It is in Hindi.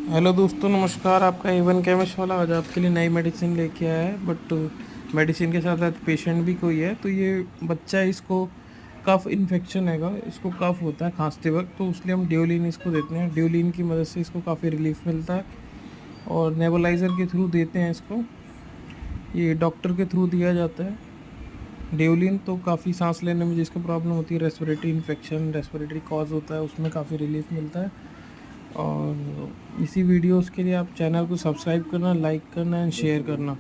हेलो दोस्तों, नमस्कार। आपका इवन केमिस्ट वाला आज आपके लिए नई मेडिसिन लेके आया है। बट मेडिसिन के साथ साथ पेशेंट भी कोई है। तो ये बच्चा है, इसको कफ इन्फेक्शन हैगा, इसको कफ होता है खांसते वक्त। तो इसलिए हम ड्यूलिन इसको देते हैं। ड्यूलिन की मदद से इसको काफ़ी रिलीफ मिलता है और नेबुलाइज़र के थ्रू देते हैं इसको। ये डॉक्टर के थ्रू दिया जाता है। ड्यूलिन तो काफ़ी सांस लेने में जिसको प्रॉब्लम होती है, रेस्पिरेटरी इन्फेक्शन, रेस्पिरेटरी कॉज होता है, उसमें काफ़ी रिलीफ मिलता है। और इसी वीडियोस के लिए आप चैनल को सब्सक्राइब करना, लाइक करना एंड शेयर करना।